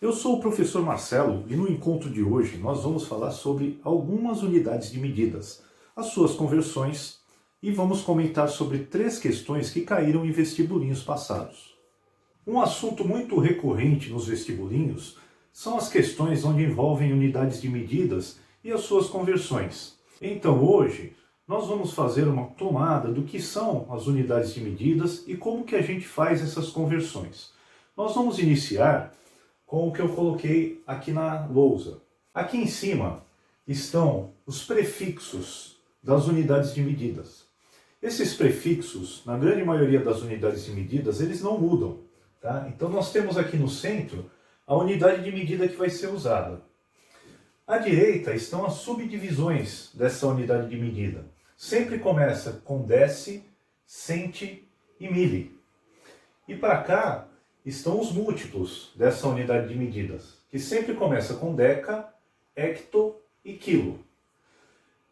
Eu sou o professor Marcelo e no encontro de hoje nós vamos falar sobre algumas unidades de medidas, as suas conversões e vamos comentar sobre 3 questões que caíram em vestibulinhos passados. Um assunto muito recorrente nos vestibulinhos são as questões onde envolvem unidades de medidas e as suas conversões. Então hoje nós vamos fazer uma tomada do que são as unidades de medidas e como que a gente faz essas conversões. Nós vamos iniciar com o que eu coloquei aqui na lousa. Aqui em cima estão os prefixos das unidades de medidas. Esses prefixos, na grande maioria das unidades de medidas, eles não mudam. Tá? Então nós temos aqui no centro a unidade de medida que vai ser usada. À direita estão as subdivisões dessa unidade de medida. Sempre começa com deci, centi e mili. E para cá estão os múltiplos dessa unidade de medidas, que sempre começa com deca, hecto e quilo.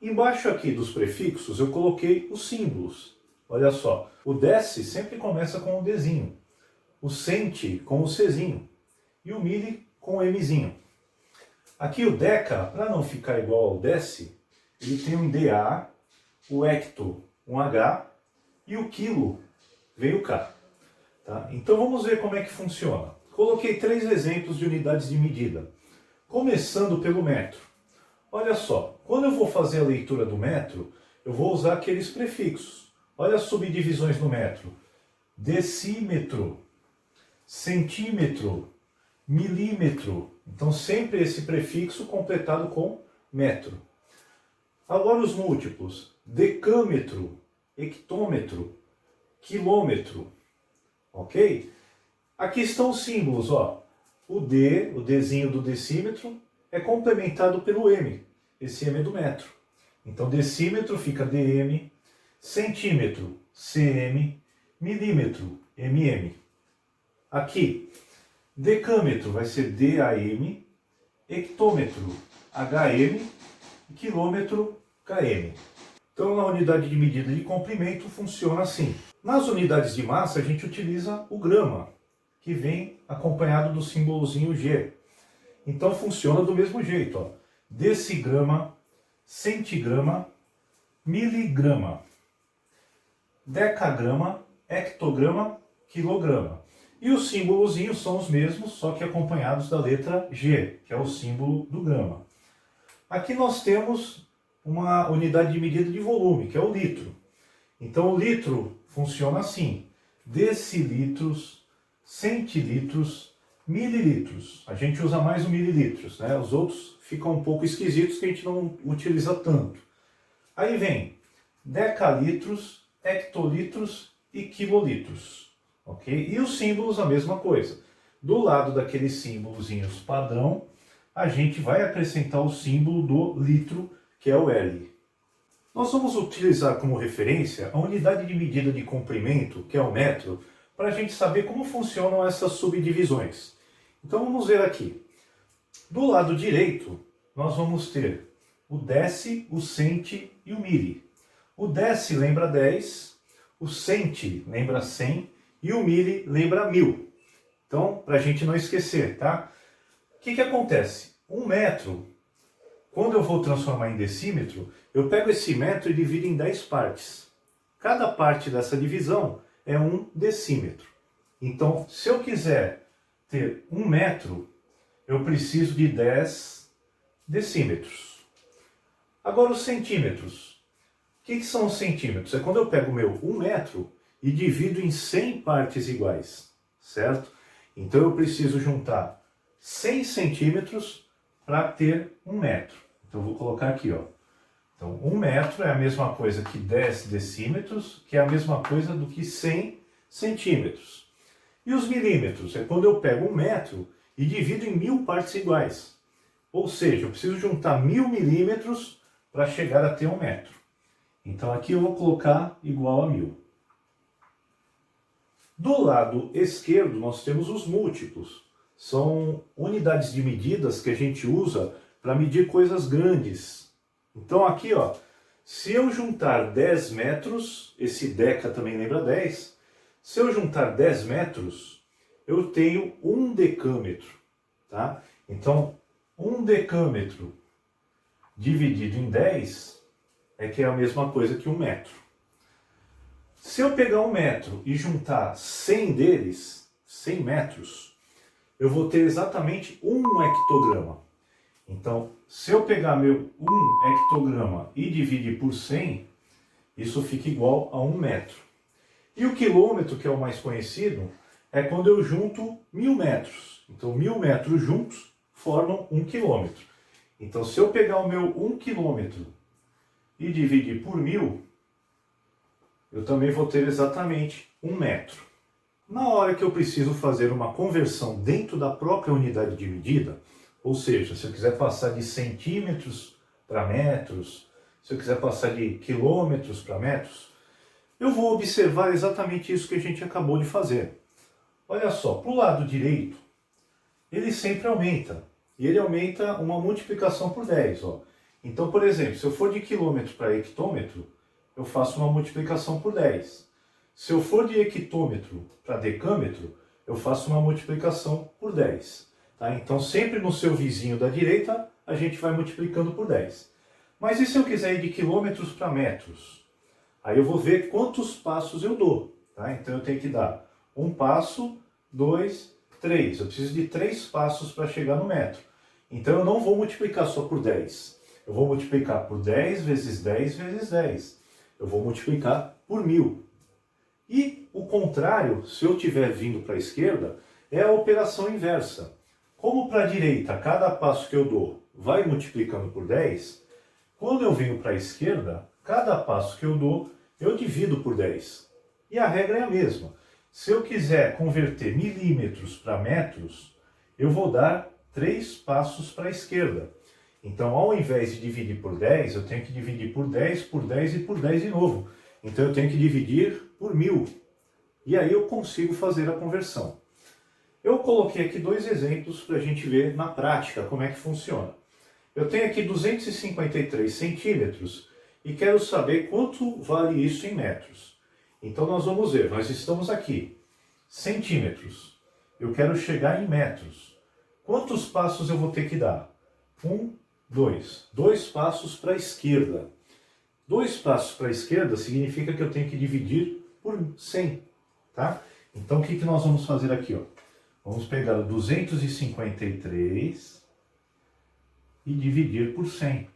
Embaixo aqui dos prefixos eu coloquei os símbolos. Olha só, o deci sempre começa com o Dzinho, o centi com o Czinho e o mili com o Mzinho. Aqui o deca, para não ficar igual ao deci, ele tem um DA, o hecto um H e o quilo veio K. Tá? Então vamos ver como é que funciona. Coloquei 3 exemplos de unidades de medida, começando pelo metro. Olha só, quando eu vou fazer a leitura do metro, eu vou usar aqueles prefixos. Olha as subdivisões no metro. Decímetro, centímetro, milímetro. Então sempre esse prefixo completado com metro. Agora os múltiplos. Decâmetro, hectômetro, quilômetro. Ok? Aqui estão os símbolos, ó. O D, o Dzinho do decímetro, é complementado pelo M. Esse M é do metro. Então decímetro fica DM, centímetro, CM, milímetro, MM. Aqui, decâmetro vai ser DAM, hectômetro, HM e quilômetro, KM. Então, na unidade de medida de comprimento, funciona assim. Nas unidades de massa, a gente utiliza o grama, que vem acompanhado do símbolozinho G. Então, funciona do mesmo jeito. Ó. Decigrama, centigrama, miligrama, decagrama, hectograma, quilograma. E os símbolozinhos são os mesmos, só que acompanhados da letra G, que é o símbolo do grama. Aqui nós temos uma unidade de medida de volume, que é o litro. Então o litro funciona assim: decilitros, centilitros, mililitros. A gente usa mais o mililitros, né? Os outros ficam um pouco esquisitos que a gente não utiliza tanto. Aí vem decalitros, hectolitros e quilolitros. Ok? E os símbolos a mesma coisa. Do lado daqueles símbolozinhos padrão, a gente vai acrescentar o símbolo do litro, que é o L. Nós vamos utilizar como referência a unidade de medida de comprimento, que é o metro, para a gente saber como funcionam essas subdivisões. Então vamos ver aqui. Do lado direito, nós vamos ter o deci, o centi e o mili. O deci lembra 10, o centi lembra 100 e o mili lembra 1000. Então, para a gente não esquecer, tá? O que acontece? Um metro, quando eu vou transformar em decímetro, eu pego esse metro e divido em 10 partes. Cada parte dessa divisão é 1 decímetro. Então, se eu quiser ter 1 metro, eu preciso de 10 decímetros. Agora os centímetros. O que são os centímetros? É quando eu pego o meu 1 metro e divido em 100 partes iguais, certo? Então eu preciso juntar 100 centímetros para ter 1 metro. Então eu vou colocar aqui, ó. Então 1 metro é a mesma coisa que 10 decímetros, que é a mesma coisa do que 100 centímetros. E os milímetros? É quando eu pego 1 metro e divido em 1000 partes iguais. Ou seja, eu preciso juntar 1000 milímetros para chegar a ter 1 metro. Então aqui eu vou colocar igual a 1000. Do lado esquerdo nós temos os múltiplos. São unidades de medidas que a gente usa para medir coisas grandes. Então aqui, ó, se eu juntar 10 metros, esse deca também lembra 10, se eu juntar 10 metros, eu tenho 1 decâmetro. tá? Então, 1 decâmetro dividido em 10 é que é a mesma coisa que 1 metro. Se eu pegar 1 metro e juntar 100 deles, 100 metros, eu vou ter exatamente 1 hectograma. Então, se eu pegar meu 1 hectograma e dividir por 100, isso fica igual a 1 metro. E o quilômetro, que é o mais conhecido, é quando eu junto 1000 metros. Então, 1000 metros juntos formam 1 quilômetro. Então, se eu pegar o meu 1 quilômetro e dividir por 1000, eu também vou ter exatamente 1 metro. Na hora que eu preciso fazer uma conversão dentro da própria unidade de medida, ou seja, se eu quiser passar de centímetros para metros, se eu quiser passar de quilômetros para metros, eu vou observar exatamente isso que a gente acabou de fazer. Olha só, para o lado direito, ele sempre aumenta. E ele aumenta uma multiplicação por 10. Ó. Então, por exemplo, se eu for de quilômetro para hectômetro, eu faço uma multiplicação por 10. Se eu for de hectômetro para decâmetro, eu faço uma multiplicação por 10. Tá? Então, sempre no seu vizinho da direita, a gente vai multiplicando por 10. Mas e se eu quiser ir de quilômetros para metros? Aí eu vou ver quantos passos eu dou. Tá? Então, eu tenho que dar 1 passo, 2, 3. Eu preciso de 3 passos para chegar no metro. Então, eu não vou multiplicar só por 10. Eu vou multiplicar por 10 vezes 10 vezes 10. Eu vou multiplicar por 1000. E o contrário, se eu estiver vindo para a esquerda, é a operação inversa. Como para a direita, cada passo que eu dou vai multiplicando por 10, quando eu venho para a esquerda, cada passo que eu dou, eu divido por 10. E a regra é a mesma. Se eu quiser converter milímetros para metros, eu vou dar 3 passos para a esquerda. Então, ao invés de dividir por 10, eu tenho que dividir por 10, por 10 e por 10 de novo. Então, eu tenho que dividir por 1000. E aí eu consigo fazer a conversão. Eu coloquei aqui 2 exemplos para a gente ver na prática como é que funciona. Eu tenho aqui 253 centímetros e quero saber quanto vale isso em metros. Então, nós vamos ver, nós estamos aqui, centímetros. Eu quero chegar em metros. Quantos passos eu vou ter que dar? 1, 2. 2 passos para a esquerda. 2 passos para a esquerda significa que eu tenho que dividir por 100. Tá? Então, o que nós vamos fazer aqui? Ó? Vamos pegar o 253 e dividir por 100.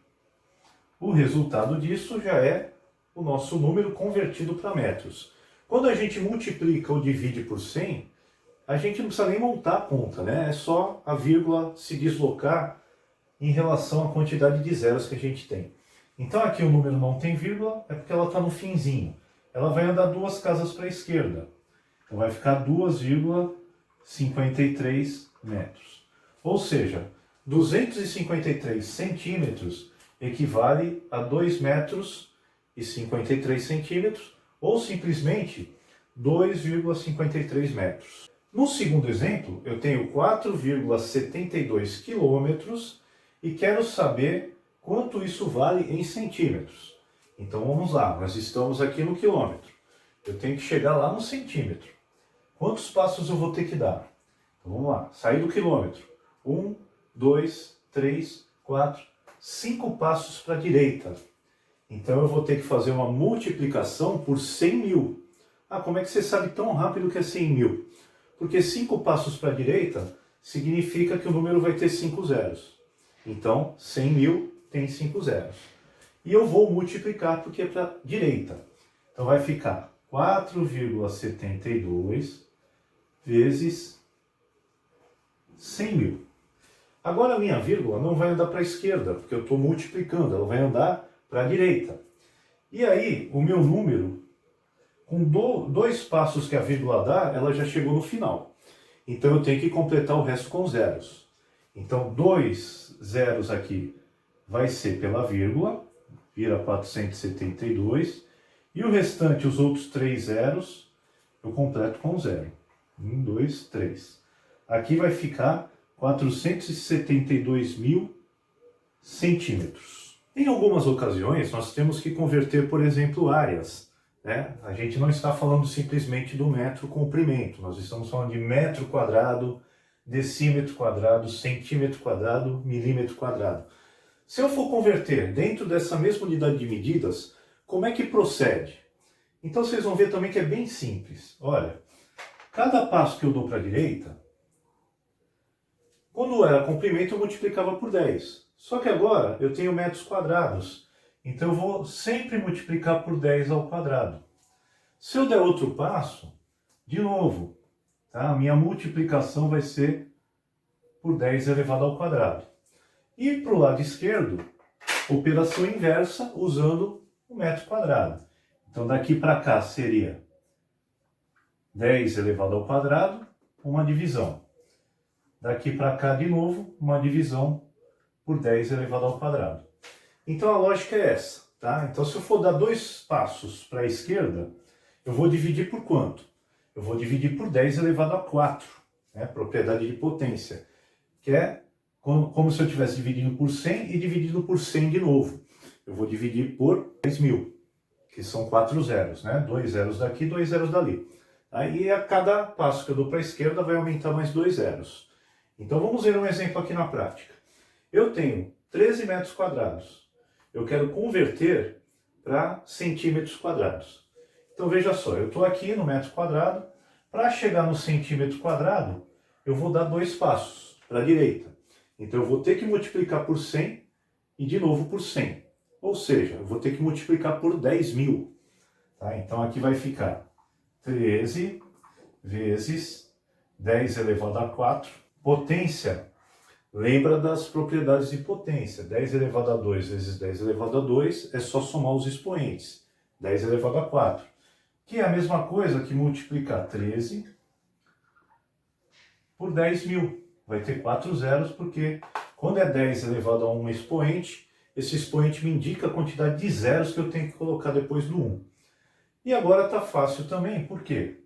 O resultado disso já é o nosso número convertido para metros. Quando a gente multiplica ou divide por 100, a gente não precisa nem montar a conta, né? É só a vírgula se deslocar em relação à quantidade de zeros que a gente tem. Então aqui o número não tem vírgula, é porque ela está no finzinho. Ela vai andar 2 casas para a esquerda. Então vai ficar 2,53 metros. Ou seja, 253 centímetros equivale a 2 metros e 53 centímetros, ou simplesmente 2,53 metros. No segundo exemplo, eu tenho 4,72 quilômetros e quero saber quanto isso vale em centímetros. Então vamos lá, nós estamos aqui no quilômetro. Eu tenho que chegar lá no centímetro. Quantos passos eu vou ter que dar? Então vamos lá, sair do quilômetro. 1, 2, 3, 4, 5 passos para a direita. Então eu vou ter que fazer uma multiplicação por 100 mil. Ah, como é que você sabe tão rápido que é 100 mil? Porque 5 passos para a direita significa que o número vai ter 5 zeros. Então, 100 mil tem 5 zeros. E eu vou multiplicar porque é para a direita. Então vai ficar 4,72 vezes 100 mil. Agora a minha vírgula não vai andar para a esquerda, porque eu estou multiplicando, ela vai andar para a direita. E aí, o meu número, com 2 passos que a vírgula dá, ela já chegou no final. Então eu tenho que completar o resto com zeros. Então 2 zeros aqui vai ser pela vírgula, vira 472. E o restante, os outros 3 zeros, eu completo com zero. 1, 2, 3. Aqui vai ficar 472 mil centímetros. Em algumas ocasiões, nós temos que converter, por exemplo, áreas. Né? A gente não está falando simplesmente do metro comprimento, nós estamos falando de metro quadrado, decímetro quadrado, centímetro quadrado, milímetro quadrado. Se eu for converter dentro dessa mesma unidade de medidas, como é que procede? Então vocês vão ver também que é bem simples. Olha, cada passo que eu dou para a direita, quando era comprimento eu multiplicava por 10. Só que agora eu tenho metros quadrados, então eu vou sempre multiplicar por 10 ao quadrado. Se eu der outro passo, de novo, tá? A minha multiplicação vai ser por 10 elevado ao quadrado. E para o lado esquerdo, operação inversa usando o metro quadrado. Então daqui para cá seria 10 elevado ao quadrado, uma divisão. Daqui para cá de novo, uma divisão por 10 elevado ao quadrado. Então a lógica é essa, tá? Então se eu for dar dois passos para a esquerda, eu vou dividir por quanto? Eu vou dividir por 10 elevado a 4, né? Propriedade de potência, que é como se eu estivesse dividindo por 100 e dividindo por 100 de novo. Eu vou dividir por 10.000, que são 4 zeros, né? 2 zeros daqui, 2 zeros dali. Aí a cada passo que eu dou para a esquerda vai aumentar mais 2 zeros. Então vamos ver um exemplo aqui na prática. Eu tenho 13 metros quadrados. Eu quero converter para centímetros quadrados. Então veja só, eu estou aqui no metro quadrado. Para chegar no centímetro quadrado, eu vou dar dois passos para a direita. Então eu vou ter que multiplicar por 100 e de novo por 100. Ou seja, eu vou ter que multiplicar por 10.000. Tá? Então aqui vai ficar 13 vezes 10 elevado a 4. Potência, lembra das propriedades de potência. 10 elevado a 2 vezes 10 elevado a 2 é só somar os expoentes. 10 elevado a 4. Que é a mesma coisa que multiplicar 13 por 10.000. Vai ter 4 zeros, porque quando é 10 elevado a um expoente, esse expoente me indica a quantidade de zeros que eu tenho que colocar depois do 1. E agora está fácil também, por quê?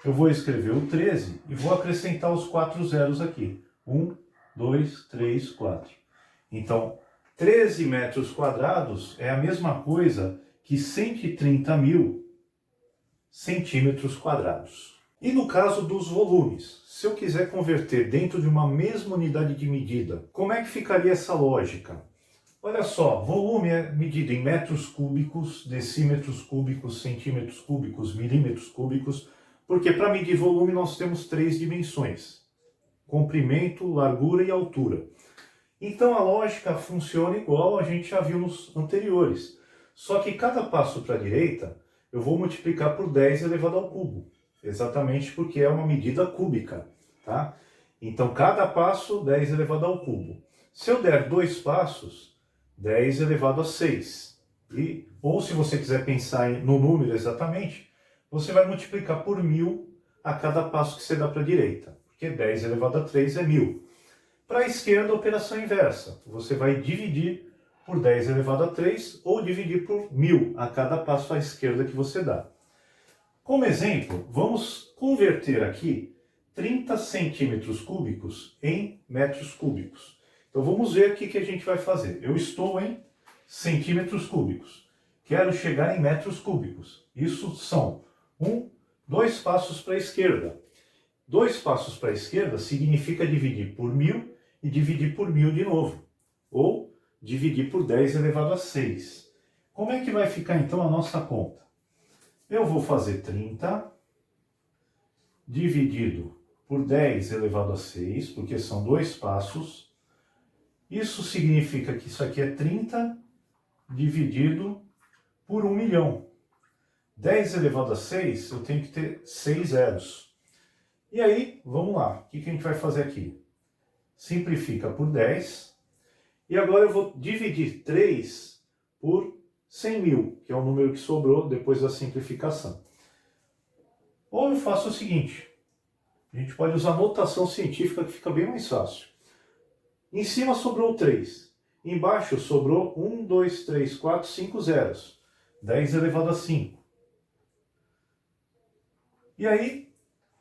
Eu vou escrever o 13 e vou acrescentar os 4 zeros aqui. 1, 2, 3, 4. Então, 13 metros quadrados é a mesma coisa que 130.000 centímetros quadrados. E no caso dos volumes, se eu quiser converter dentro de uma mesma unidade de medida, como é que ficaria essa lógica? Olha só, volume é medido em metros cúbicos, decímetros cúbicos, centímetros cúbicos, milímetros cúbicos, porque para medir volume nós temos 3 dimensões: comprimento, largura e altura. Então a lógica funciona igual a gente já viu nos anteriores. Só que cada passo para a direita eu vou multiplicar por 10 elevado ao cubo. Exatamente porque é uma medida cúbica. Tá? Então cada passo 10 elevado ao cubo. Se eu der dois passos, 10 elevado a 6. Ou se você quiser pensar no número exatamente, você vai multiplicar por 1.000 a cada passo que você dá para a direita. Porque 10 elevado a 3 é 1.000. Para a esquerda, a operação inversa. Você vai dividir por 10 elevado a 3 ou dividir por 1.000 a cada passo à esquerda que você dá. Como exemplo, vamos converter aqui 30 centímetros cúbicos em metros cúbicos. Então vamos ver o que a gente vai fazer. Eu estou em centímetros cúbicos. Quero chegar em metros cúbicos. Isso são 2 passos para a esquerda. 2 passos para a esquerda significa dividir por 1.000 e dividir por 1.000 de novo. Ou dividir por 10 elevado a 6. Como é que vai ficar então a nossa conta? Eu vou fazer 30 dividido por 10 elevado a 6, porque são 2 passos. Isso significa que isso aqui é 30 dividido por 1.000.000. 10 elevado a 6, eu tenho que ter 6 zeros. E aí, vamos lá. O que a gente vai fazer aqui? Simplifica por 10. E agora eu vou dividir 3 por 100.000, que é o número que sobrou depois da simplificação. Ou eu faço o seguinte. A gente pode usar notação científica que fica bem mais fácil. Em cima sobrou 3. Embaixo sobrou 1, 2, 3, 4, 5 zeros. 10 elevado a 5. E aí,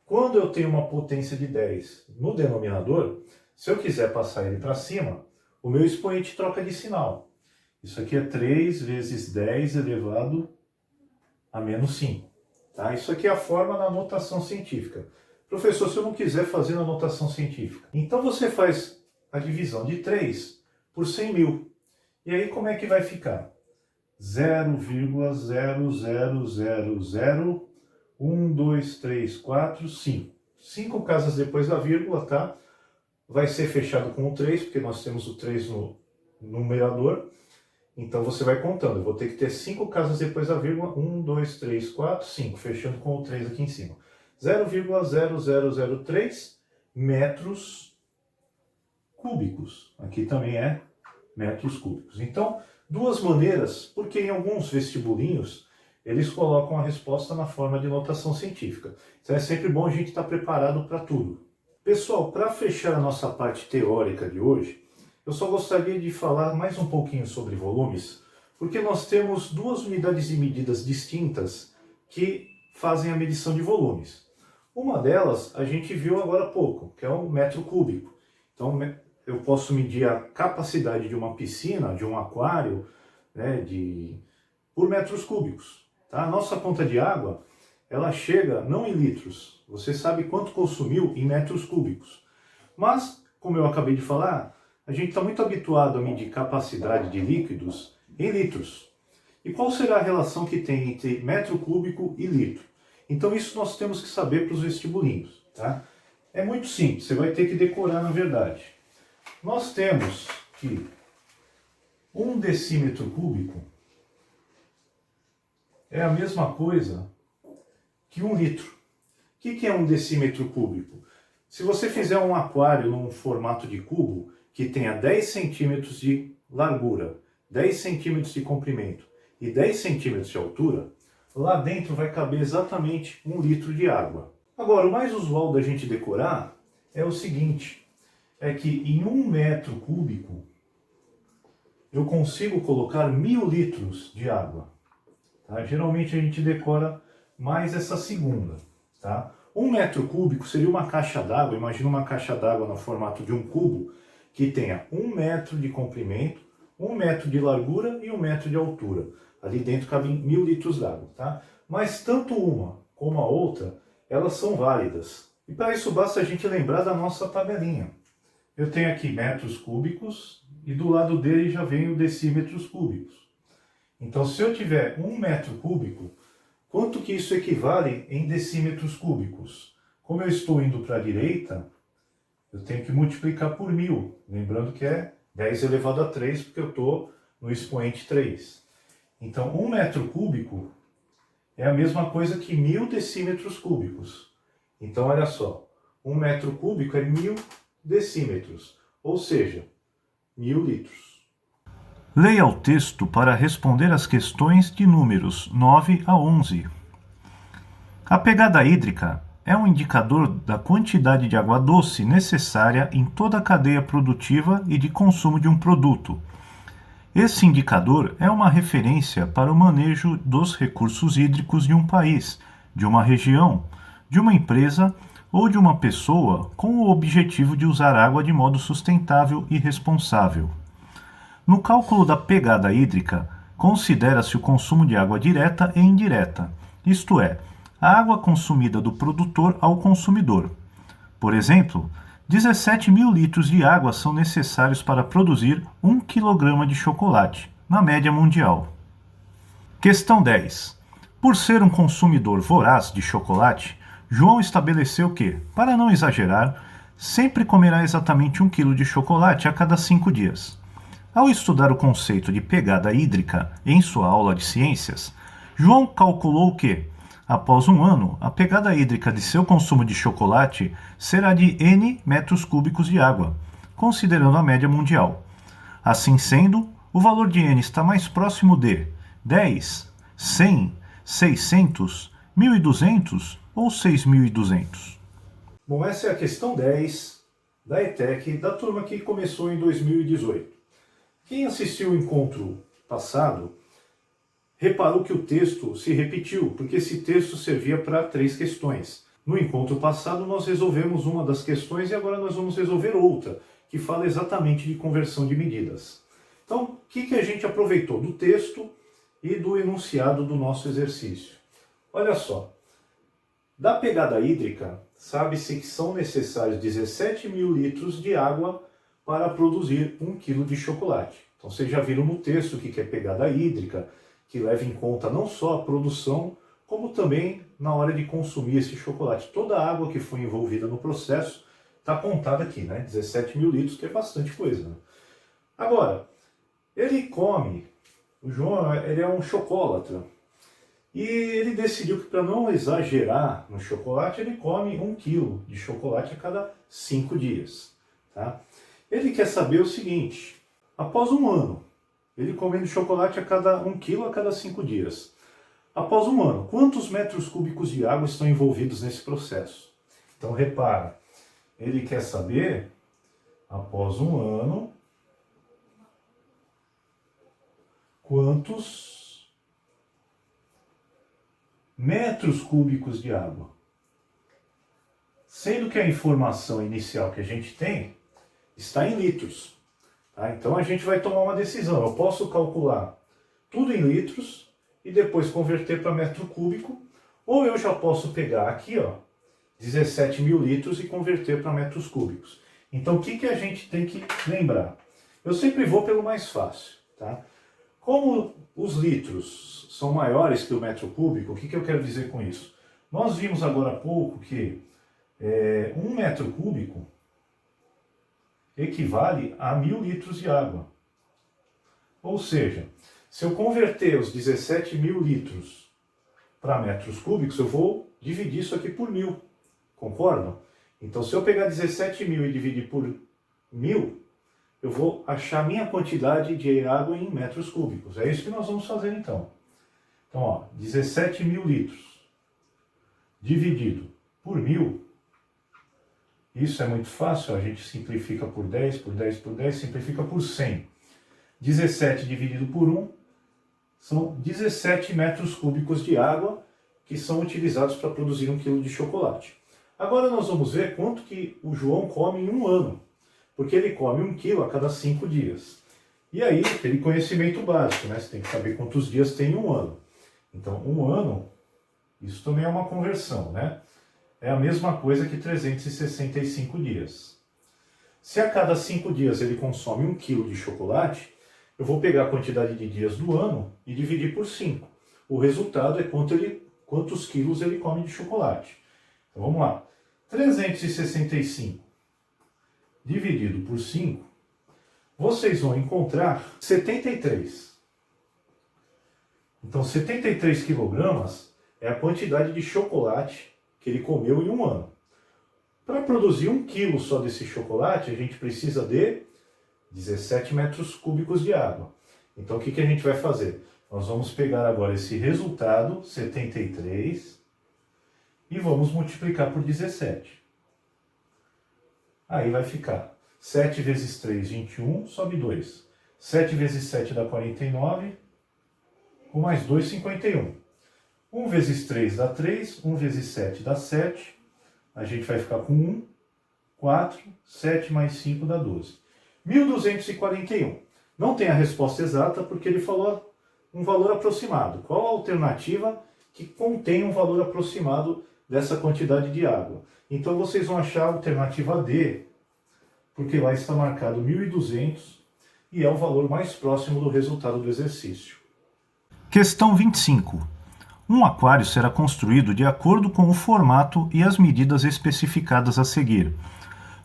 quando eu tenho uma potência de 10 no denominador, se eu quiser passar ele para cima, o meu expoente troca de sinal. Isso aqui é 3 vezes 10 elevado a menos 5. Tá? Isso aqui é a forma na notação científica. Professor, se eu não quiser fazer na notação científica. Então você faz a divisão de 3 por 100 mil. E aí como é que vai ficar? 0,00001, 2, 3, 4, 5. 5 casas depois da vírgula, tá? Vai ser fechado com o 3, porque nós temos o 3 no numerador. Então você vai contando. Eu vou ter que ter 5 casas depois da vírgula. 1, 2, 3, 4, 5. Fechando com o 3 aqui em cima. 0,0003 metros cúbicos. Aqui também é metros cúbicos. Então, duas maneiras, porque em alguns vestibulinhos eles colocam a resposta na forma de notação científica. Então é sempre bom a gente estar preparado para tudo. Pessoal, para fechar a nossa parte teórica de hoje, eu só gostaria de falar mais um pouquinho sobre volumes, porque nós temos duas unidades de medidas distintas que fazem a medição de volumes. Uma delas a gente viu agora há pouco, que é o metro cúbico. Então eu posso medir a capacidade de uma piscina, de um aquário, né, por metros cúbicos. Tá? A nossa conta de água, ela chega não em litros, você sabe quanto consumiu em metros cúbicos. Mas, como eu acabei de falar, a gente está muito habituado a medir capacidade de líquidos em litros. E qual será a relação que tem entre metro cúbico e litro? Então isso nós temos que saber para os vestibulinhos. Tá? É muito simples, você vai ter que decorar na verdade. Nós temos que 1 decímetro cúbico é a mesma coisa que 1 litro. O que é 1 decímetro cúbico? Se você fizer um aquário num formato de cubo que tenha 10 centímetros de largura, 10 centímetros de comprimento e 10 centímetros de altura, lá dentro vai caber exatamente 1 litro de água. Agora, o mais usual da gente decorar é o seguinte, é que em 1 metro cúbico eu consigo colocar 1000 litros de água. Tá? Geralmente a gente decora mais essa segunda. Tá? 1 metro cúbico seria uma caixa d'água, imagina uma caixa d'água no formato de um cubo, que tenha 1 metro de comprimento, 1 metro de largura e 1 metro de altura. Ali dentro cabem 1000 litros d'água. Tá? Mas tanto uma como a outra, elas são válidas. E para isso basta a gente lembrar da nossa tabelinha. Eu tenho aqui metros cúbicos e do lado dele já vem o decímetros cúbicos. Então se eu tiver 1 metro cúbico, quanto que isso equivale em decímetros cúbicos? Como eu estou indo para a direita, eu tenho que multiplicar por 1000. Lembrando que é 10 elevado a 3, porque eu estou no expoente 3. Então 1 metro cúbico é a mesma coisa que 1000 decímetros cúbicos. Então olha só, 1 metro cúbico é 1000 decímetros, ou seja, 1000 litros. Leia o texto para responder as questões de números 9 a 11. A pegada hídrica é um indicador da quantidade de água doce necessária em toda a cadeia produtiva e de consumo de um produto. Esse indicador é uma referência para o manejo dos recursos hídricos de um país, de uma região, de uma empresa ou de uma pessoa com o objetivo de usar água de modo sustentável e responsável. No cálculo da pegada hídrica, considera-se o consumo de água direta e indireta, isto é, a água consumida do produtor ao consumidor. Por exemplo, 17.000 litros de água são necessários para produzir 1 kg de chocolate, na média mundial. Questão 10. Por ser um consumidor voraz de chocolate, João estabeleceu que, para não exagerar, sempre comerá exatamente 1 kg de chocolate a cada 5 dias. Ao estudar o conceito de pegada hídrica em sua aula de ciências, João calculou que, após um ano, a pegada hídrica de seu consumo de chocolate será de N metros cúbicos de água, considerando a média mundial. Assim sendo, o valor de N está mais próximo de 10, 100, 600, 1.200 ou 6.200. Bom, essa é a questão 10 da ETEC, da turma que começou em 2018. Quem assistiu o encontro passado reparou que o texto se repetiu, porque esse texto servia para 3 questões. No encontro passado nós resolvemos uma das questões e agora nós vamos resolver outra, que fala exatamente de conversão de medidas. Então, o que a gente aproveitou do texto e do enunciado do nosso exercício? Olha só, Da pegada hídrica, sabe-se que são necessários 17 mil litros de água para produzir 1 quilo de chocolate. Então vocês já viram no texto o que é pegada hídrica, que leva em conta não só a produção, como também na hora de consumir esse chocolate. Toda a água que foi envolvida no processo está contada aqui, né? 17 mil litros, que é bastante coisa. Né? Agora, ele come, o João ele é um chocolatra, e ele decidiu que para não exagerar no chocolate, ele come 1 quilo de chocolate a cada 5 dias. Tá? Ele quer saber o seguinte, após um ano, ele comendo chocolate a cada 1 quilo a cada 5 dias. Após um ano, quantos metros cúbicos de água estão envolvidos nesse processo? Então repara, ele quer saber, após um ano, quantos metros cúbicos de água. Sendo que a informação inicial que a gente tem está em litros. Tá? Então a gente vai tomar uma decisão. Eu posso calcular tudo em litros e depois converter para metro cúbico, ou eu já posso pegar aqui, ó, 17 mil litros e converter para metros cúbicos. Então o que a gente tem que lembrar? Eu sempre vou pelo mais fácil. Tá? Como os litros são maiores que o metro cúbico, o que eu quero dizer com isso? Nós vimos agora há pouco que 1 metro cúbico equivale a 1000 litros de água. Ou seja, se eu converter os 17 mil litros para metros cúbicos, eu vou dividir isso aqui por 1000. Concordam? Então, se eu pegar 17 mil e dividir por 1000, eu vou achar minha quantidade de água em metros cúbicos. É isso que nós vamos fazer então. Então, ó, 17 mil litros dividido por 1000. Isso é muito fácil, a gente simplifica por 10, por 10, por 10, simplifica por 100. 17 dividido por 1 são 17 metros cúbicos de água que são utilizados para produzir 1 quilo de chocolate. Agora nós vamos ver quanto que o João come em um ano, porque ele come 1 quilo a cada 5 dias. E aí, aquele conhecimento básico, né? Você tem que saber quantos dias tem um ano. Então, um ano, isso também é uma conversão, né? É a mesma coisa que 365 dias. Se a cada 5 dias ele consome 1 quilo de chocolate, eu vou pegar a quantidade de dias do ano e dividir por 5. O resultado é quantos quilos ele come de chocolate. Então vamos lá. 365 dividido por 5, vocês vão encontrar 73. Então 73 quilogramas é a quantidade de chocolate que ele comeu em um ano. Para produzir 1 quilo só desse chocolate, a gente precisa de 17 metros cúbicos de água. Então o que a gente vai fazer? Nós vamos pegar agora esse resultado, 73, e vamos multiplicar por 17. Aí vai ficar 7 vezes 3, 21, sobe 2. 7 vezes 7 dá 49, com mais 2, 51. 1 vezes 3 dá 3, 1 vezes 7 dá 7, a gente vai ficar com 1, 4, 7 mais 5 dá 12. 1241. Não tem a resposta exata porque ele falou um valor aproximado. Qual a alternativa que contém um valor aproximado dessa quantidade de água? Então vocês vão achar a alternativa D, porque lá está marcado 1200 e é o valor mais próximo do resultado do exercício. Questão 25. Um aquário será construído de acordo com o formato e as medidas especificadas a seguir.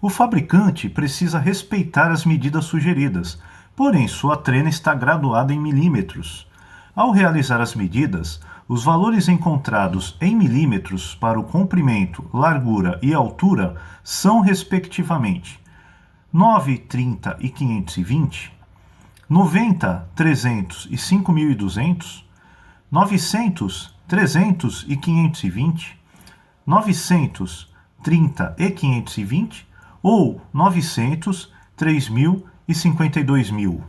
O fabricante precisa respeitar as medidas sugeridas, porém sua trena está graduada em milímetros. Ao realizar as medidas, os valores encontrados em milímetros para o comprimento, largura e altura são, respectivamente, 9, 30 e 520, 90, 300 e 5.200, 900, 300 e 520, 900, 30 e 520 ou 900, 3.000 e 52.000.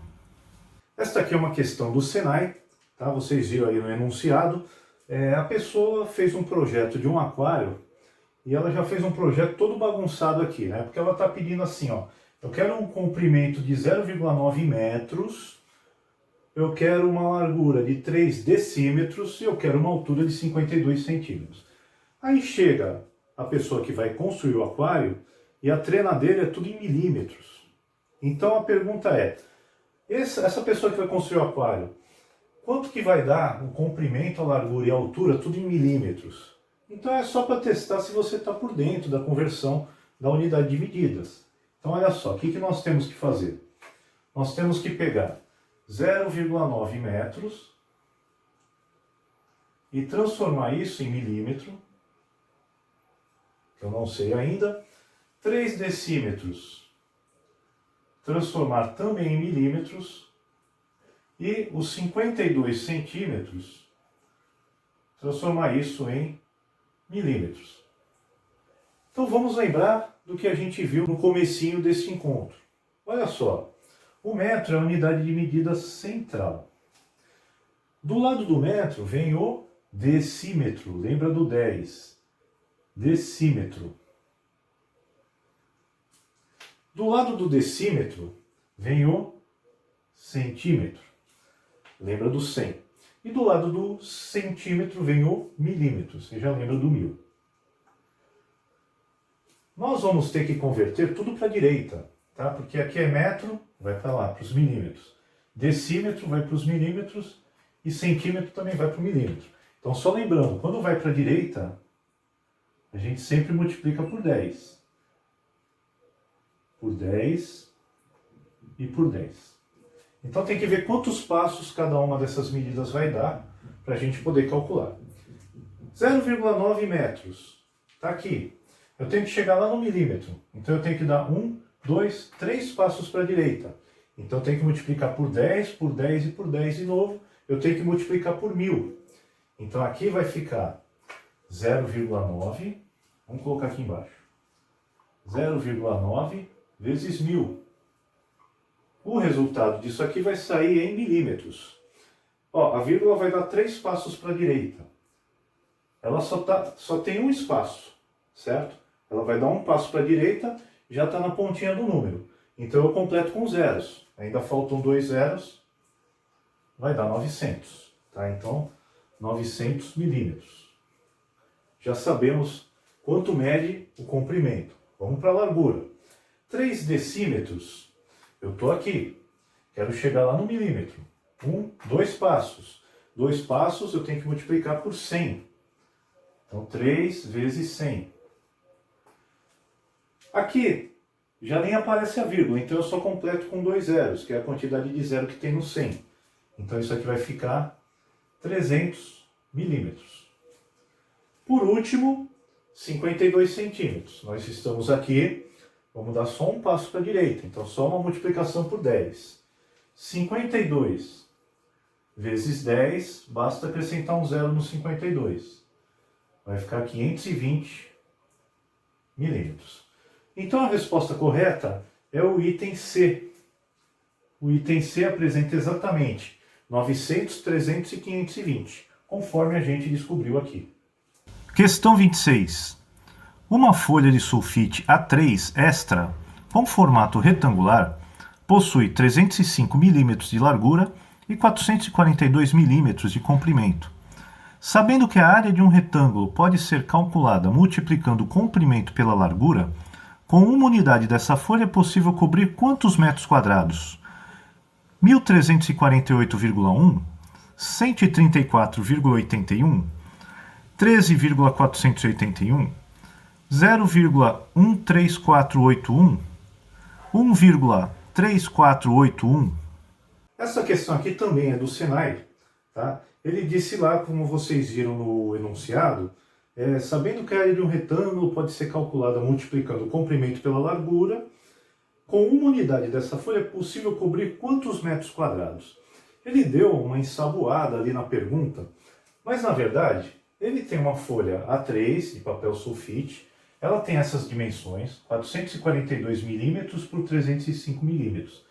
Esta aqui é uma questão do Senai, tá? Vocês viram aí no enunciado. A pessoa fez um projeto de um aquário e ela já fez um projeto todo bagunçado aqui, né? Porque ela está pedindo assim, ó, eu quero um comprimento de 0,9 metros, eu quero uma largura de 3 decímetros e eu quero uma altura de 52 centímetros. Aí chega a pessoa que vai construir o aquário e a trena dele é tudo em milímetros. Então a pergunta é, essa pessoa que vai construir o aquário, quanto que vai dar o comprimento, a largura e a altura, tudo em milímetros? Então é só para testar se você está por dentro da conversão da unidade de medidas. Então olha só, o que nós temos que fazer? Nós temos que pegar 0,9 metros e transformar isso em milímetro, que eu não sei ainda, 3 decímetros, transformar também em milímetros, e os 52 centímetros, transformar isso em milímetros. Então vamos lembrar do que a gente viu no comecinho desse encontro. Olha só, o metro é a unidade de medida central. Do lado do metro vem o decímetro, lembra do 10? Decímetro. Do lado do decímetro vem o centímetro, lembra do 100. E do lado do centímetro vem o milímetro, você já lembra do 1000. Nós vamos ter que converter tudo para a direita, tá? Porque aqui é metro, vai para lá, para os milímetros. Decímetro vai para os milímetros e centímetro também vai para o milímetro. Então, só lembrando, quando vai para a direita, a gente sempre multiplica por 10. Por 10 e por 10. Então, tem que ver quantos passos cada uma dessas medidas vai dar para a gente poder calcular. 0,9 metros. Está aqui. Eu tenho que chegar lá no milímetro. Então, eu tenho que dar 1, 2, 3 passos para a direita. Então, eu tenho que multiplicar por 10 e por 10 de novo. Eu tenho que multiplicar por 1000. Então, aqui vai ficar 0,9. Vamos colocar aqui embaixo. 0,9 vezes 1000. O resultado disso aqui vai sair em milímetros. Ó, a vírgula vai dar 3 passos para a direita. Ela só tem um espaço, certo? Ela vai dar um passo para a direita, já está na pontinha do número. Então eu completo com zeros. Ainda faltam 2 zeros, vai dar 900. Tá? Então, 900 milímetros. Já sabemos quanto mede o comprimento. Vamos para a largura. 3 decímetros. Eu estou aqui, quero chegar lá no milímetro. 2 passos. 2 passos eu tenho que multiplicar por 100. Então, 3 vezes 100. Aqui, já nem aparece a vírgula, então eu só completo com 2 zeros, que é a quantidade de zero que tem no 100. Então, isso aqui vai ficar 300 milímetros. Por último, 52 centímetros. Nós estamos aqui. Vamos dar só um passo para a direita, então só uma multiplicação por 10. 52 vezes 10, basta acrescentar um zero no 52. Vai ficar 520 milímetros. Então a resposta correta é o item C. O item C apresenta exatamente 900, 300 e 520, conforme a gente descobriu aqui. Questão 26. Uma folha de sulfite A3 extra, com formato retangular, possui 305 mm de largura e 442 mm de comprimento. Sabendo que a área de um retângulo pode ser calculada multiplicando o comprimento pela largura, com uma unidade dessa folha é possível cobrir quantos metros quadrados? 1348,1, 134,81, 13,481, 0,13481, 1,3481. Essa questão aqui também é do Senai, tá? Ele disse lá, como vocês viram no enunciado, sabendo que a área de um retângulo pode ser calculada multiplicando o comprimento pela largura, com uma unidade dessa folha é possível cobrir quantos metros quadrados? Ele deu uma ensaboada ali na pergunta, mas na verdade ele tem uma folha A3 de papel sulfite. Ela tem essas dimensões, 442 milímetros por 305 milímetros.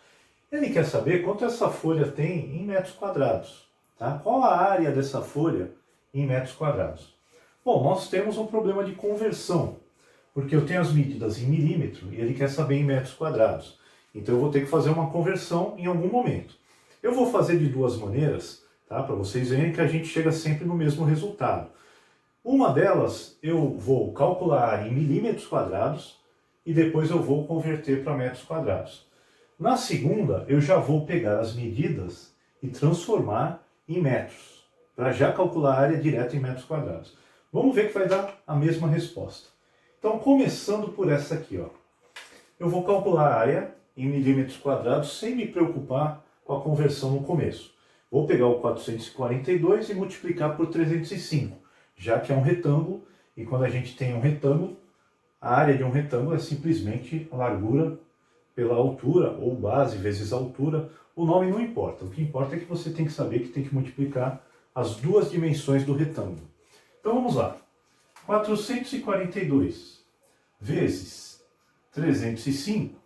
Ele quer saber quanto essa folha tem em metros quadrados. Tá? Qual a área dessa folha em metros quadrados? Bom, nós temos um problema de conversão, porque eu tenho as medidas em milímetro e ele quer saber em metros quadrados. Então eu vou ter que fazer uma conversão em algum momento. Eu vou fazer de duas maneiras, tá? Para vocês verem que a gente chega sempre no mesmo resultado. Uma delas eu vou calcular a área em milímetros quadrados e depois eu vou converter para metros quadrados. Na segunda, eu já vou pegar as medidas e transformar em metros, para já calcular a área direta em metros quadrados. Vamos ver que vai dar a mesma resposta. Então, começando por essa aqui, ó. Eu vou calcular a área em milímetros quadrados sem me preocupar com a conversão no começo. Vou pegar o 442 e multiplicar por 305, já que é um retângulo, e quando a gente tem um retângulo, a área de um retângulo é simplesmente a largura pela altura, ou base vezes altura. O nome não importa, o que importa é que você tem que saber que tem que multiplicar as duas dimensões do retângulo. Então vamos lá. 442 vezes 305.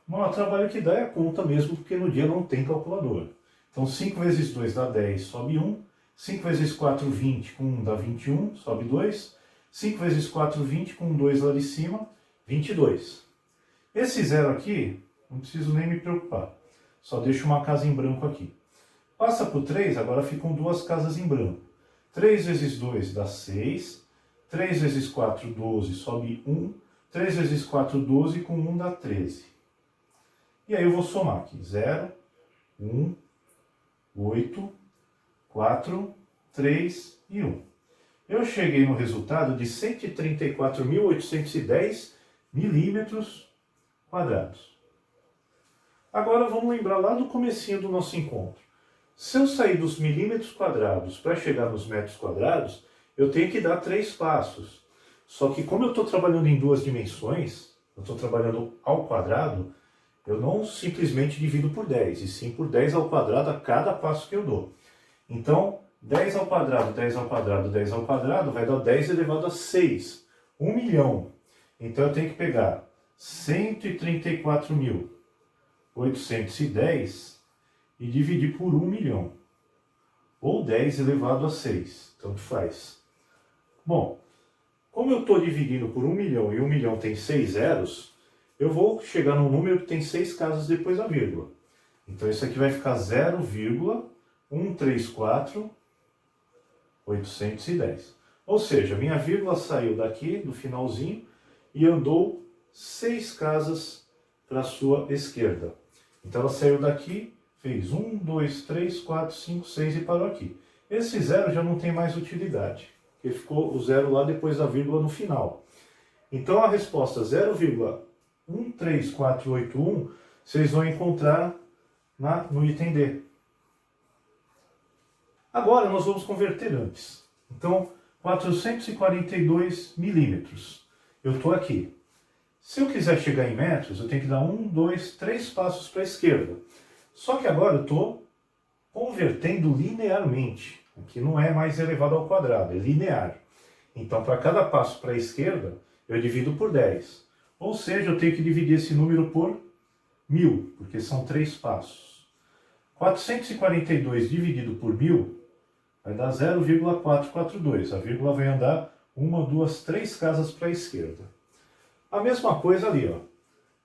O maior trabalho que dá é a conta mesmo, porque no dia não tem calculadora. Então 5 vezes 2 dá 10, sobe 1. 5 vezes 4, 20, com 1 dá 21, sobe 2. 5 vezes 4, 20, com 2 lá de cima, 22. Esse zero aqui, não preciso nem me preocupar. Só deixo uma casa em branco aqui. Passa por 3, agora ficam duas casas em branco. 3 vezes 2 dá 6. 3 vezes 4, 12, sobe 1. 3 vezes 4, 12, com 1 dá 13. E aí eu vou somar aqui. 0, 1, 8, 4, 3 e 1. Eu cheguei no resultado de 134.810 milímetros quadrados. Agora vamos lembrar lá do comecinho do nosso encontro. Se eu sair dos milímetros quadrados para chegar nos metros quadrados, eu tenho que dar 3 passos. Só que como eu estou trabalhando em duas dimensões, eu estou trabalhando ao quadrado, eu não simplesmente divido por 10, e sim por 10 ao quadrado a cada passo que eu dou. Então, 10 ao quadrado, 10 ao quadrado, 10 ao quadrado, vai dar 10 elevado a 6. 1 milhão. Então eu tenho que pegar 134.810 e dividir por 1 milhão. Ou 10 elevado a 6. Tanto faz. Bom, como eu estou dividindo por 1 milhão e 1 milhão tem 6 zeros, eu vou chegar num número que tem 6 casas depois da vírgula. Então isso aqui vai ficar 0,134.810. Ou seja, minha vírgula saiu daqui, do finalzinho, e andou 6 casas para a sua esquerda. Então ela saiu daqui, fez 1, 2, 3, 4, 5, 6 e parou aqui. Esse zero já não tem mais utilidade, porque ficou o zero lá depois da vírgula no final. Então a resposta 0,13481 vocês vão encontrar no item D. Agora nós vamos converter antes. Então, 442 milímetros. Eu estou aqui. Se eu quiser chegar em metros, eu tenho que dar 1, 2, 3 passos para a esquerda. Só que agora eu estou convertendo linearmente. Aqui não é mais elevado ao quadrado, é linear. Então, para cada passo para a esquerda, eu divido por 10. Ou seja, eu tenho que dividir esse número por 1000, porque são 3 passos. 442 dividido por 1000 vai dar 0,442. A vírgula vai andar 1, 2, 3 casas para a esquerda. A mesma coisa ali, ó.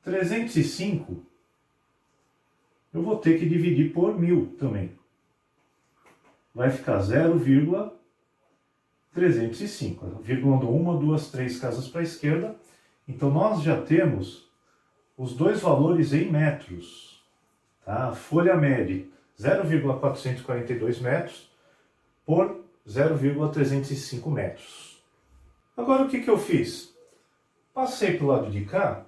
305 eu vou ter que dividir por 1000 também. Vai ficar 0,305. A vírgula andou 1, 2, 3 casas para a esquerda. Então nós já temos os dois valores em metros. Tá? A folha média, 0,442 metros por 0,305 metros. Agora o que eu fiz? Passei para o lado de cá,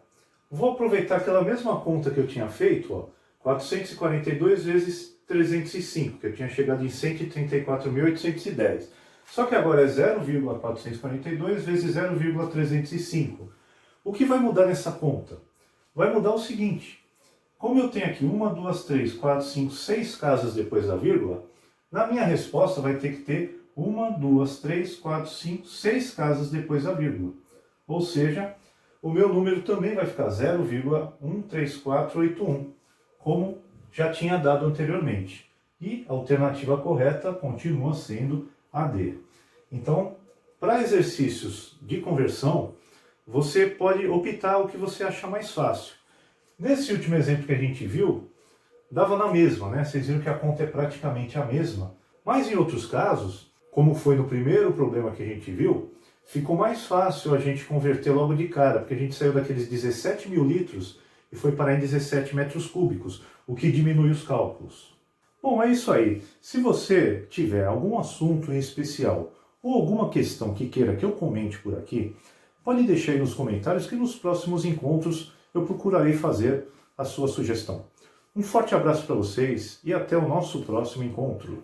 vou aproveitar aquela mesma conta que eu tinha feito, ó, 442 vezes 305, que eu tinha chegado em 134.810. Só que agora é 0,442 vezes 0,305. O que vai mudar nessa conta? Vai mudar o seguinte: como eu tenho aqui 1, 2, 3, 4, 5, 6 casas depois da vírgula, na minha resposta vai ter que ter 1, 2, 3, 4, 5, 6 casas depois da vírgula. Ou seja, o meu número também vai ficar 0,13481, como já tinha dado anteriormente. E a alternativa correta continua sendo a D. Então, para exercícios de conversão, você pode optar o que você achar mais fácil. Nesse último exemplo que a gente viu, dava na mesma, né? Vocês viram que a conta é praticamente a mesma. Mas em outros casos, como foi no primeiro problema que a gente viu, ficou mais fácil a gente converter logo de cara, porque a gente saiu daqueles 17 mil litros e foi parar em 17 metros cúbicos, o que diminui os cálculos. Bom, é isso aí. Se você tiver algum assunto em especial ou alguma questão que queira que eu comente por aqui, pode deixar aí nos comentários que nos próximos encontros eu procurarei fazer a sua sugestão. Um forte abraço para vocês e até o nosso próximo encontro.